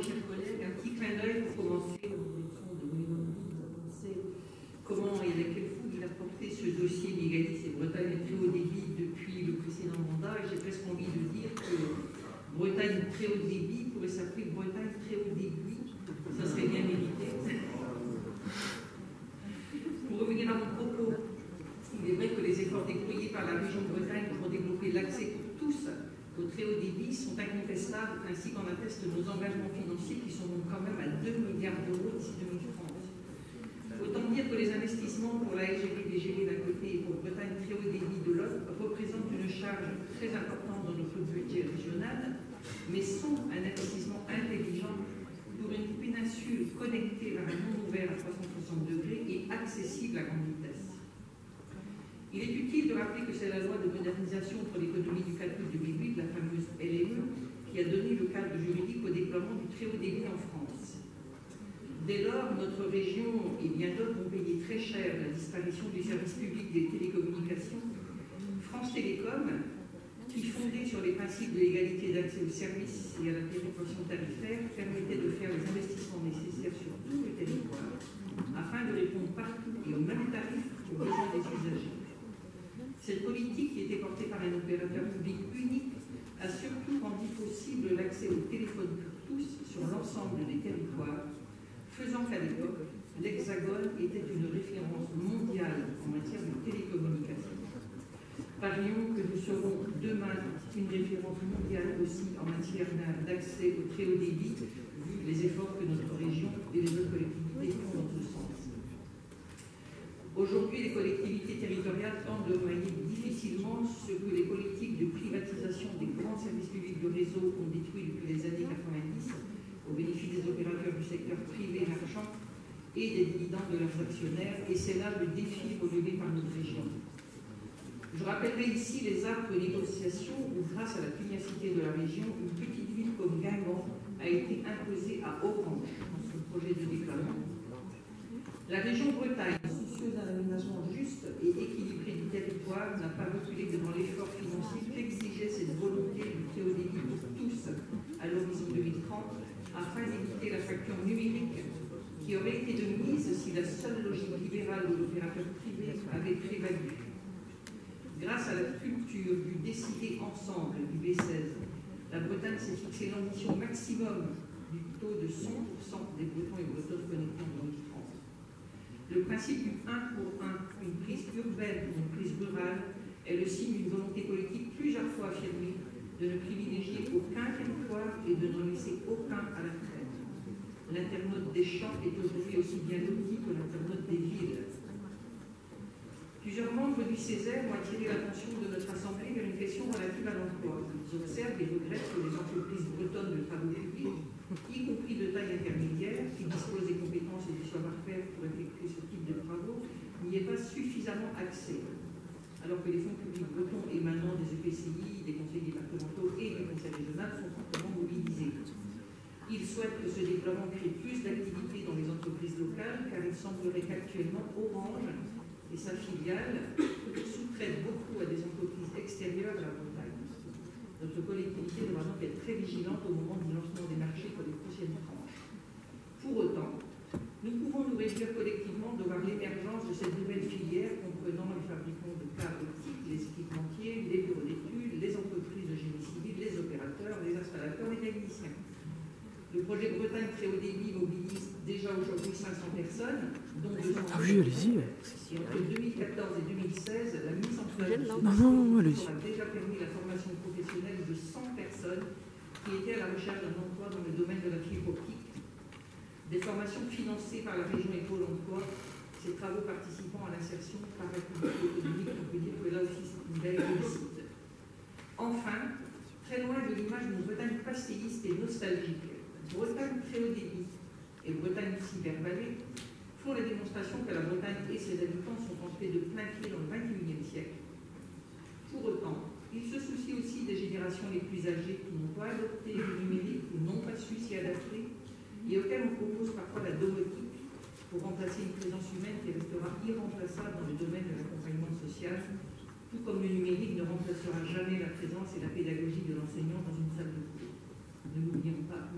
chers collègues, un petit clin d'œil pour commencer comment et avec quel fou il a porté ce dossier d'égalité Bretagne très haut débit depuis le précédent mandat. Et j'ai presque envie de dire que Bretagne très haut débit pourrait s'appeler Bretagne très haut débit. Ça serait bien mérité. Pour revenir à mon propos, il est vrai que les efforts déployés par la région Bretagne pour développer l'accès pour tous au très haut débit sont incontestables, ainsi qu'en attestent nos engagements financiers qui sont donc quand même à 2 milliards d'euros d'ici 2030. Autant dire que les investissements pour la LGV DGV d'un côté et pour Bretagne très haut débit de l'autre représentent une charge très importante dans notre budget régional, mais sont un investissement intelligent pour une péninsule connectée vers un monde ouvert à 360 degrés et accessible à grande vitesse. Il est utile de rappeler que c'est la loi de modernisation pour l'économie du 4 août 2008, la fameuse LME, qui a donné le cadre juridique au déploiement du très haut débit en France. Dès lors, notre région et bien d'autres ont payé très cher la disparition du service public des télécommunications. France Télécom, qui, fondée sur les principes de l'égalité d'accès aux services et à la péréquation tarifaire, permettait de faire les investissements nécessaires sur tout le territoire afin de répondre partout et au même tarif aux besoins des usagers. Cette politique, qui était portée par un opérateur public unique, a surtout rendu possible l'accès au téléphone pour tous sur l'ensemble des territoires, faisant qu'à l'époque, l'Hexagone était une référence mondiale en matière de télécommunications. Parions que nous serons demain une référence mondiale aussi en matière d'accès au très haut débit, vu les efforts que notre région et les autres collectivités font dans ce sens. Aujourd'hui, les collectivités territoriales tentent de remédier difficilement ce que les politiques de privatisation des grands services publics de réseau ont détruit depuis les années 90 au bénéfice des opérateurs du secteur privé marchand et des dividendes de leurs actionnaires, et c'est là le défi relevé par notre région. Je rappellerai ici les âpres négociations où, grâce à la pugnacité de la région, une petite ville comme Guingamp a été imposée à Orange dans son projet de déploiement. La région Bretagne, soucieuse d'un aménagement juste et équilibré du territoire, n'a pas reculé devant l'effort financier qu'exigeait cette volonté du très haut débit pour tous à l'horizon 2030, afin d'éviter la fracture numérique qui aurait été de mise si la seule logique libérale de l'opérateur privé avait prévalu. Grâce à la culture du décider ensemble du B16, la Bretagne s'est fixé l'ambition maximum du taux de 100% des Bretons et Bretonnes connectés en 2030. Le principe du 1 pour 1, une prise urbaine pour une prise rurale, est le signe d'une volonté politique plusieurs fois affirmée de ne privilégier aucun territoire et de n'en laisser aucun à la traîne. L'internaute des champs est aujourd'hui aussi bien loti que l'internaute des villes. Plusieurs membres du Césaire ont attiré l'attention de notre Assemblée vers une question relative à l'emploi. Ils observent et regrettent que les entreprises bretonnes de travaux publics, y compris de taille intermédiaire, qui disposent des compétences et du savoir-faire pour effectuer ce type de travaux, n'y aient pas suffisamment accès. Alors que les fonds publics bretons émanant des EPCI, des conseils départementaux et du conseil régional sont fortement mobilisés. Ils souhaitent que ce déploiement crée plus d'activité dans les entreprises locales, car il semblerait qu'actuellement Orange et sa filiale sous-traitent beaucoup à des entreprises extérieures à la Bretagne. Notre collectivité devra donc être très vigilante au moment du lancement des marchés pour les prochaines tranches. Pour autant, nous pouvons nous réjouir collectivement de voir l'émergence de cette nouvelle filière comprenant les fabricants de câbles optiques, les équipementiers, les bureaux d'études, les entreprises de génie civil, les opérateurs, les installateurs et les techniciens. Le projet Bretagne très haut débit mobilise déjà aujourd'hui 500 personnes, dont 200 allez-y. Et entre 2014 et 2016, la mise en place de ce a déjà permis la formation professionnelle de 100 personnes qui étaient à la recherche d'un emploi dans le domaine de la fibre optique. Des formations financées par la région et Pôle emploi, ces travaux participant à l'insertion par l'activité économique, on peut dire que là aussi c'est une belle réussite. Enfin, très loin de l'image d'une Bretagne pastéiste et nostalgique, Bretagne très haut débit et Bretagne cybervallée font la démonstration que la Bretagne et ses habitants sont entrés de plein pied dans le XXIe siècle. Pour autant, ils se soucient aussi des générations les plus âgées qui n'ont pas adopté le numérique ou n'ont pas su s'y adapter et auxquelles on propose parfois la domotique pour remplacer une présence humaine qui restera irremplaçable dans le domaine de l'accompagnement social, tout comme le numérique ne remplacera jamais la présence et la pédagogie de l'enseignant dans une salle de cours. Ne l'oublions pas.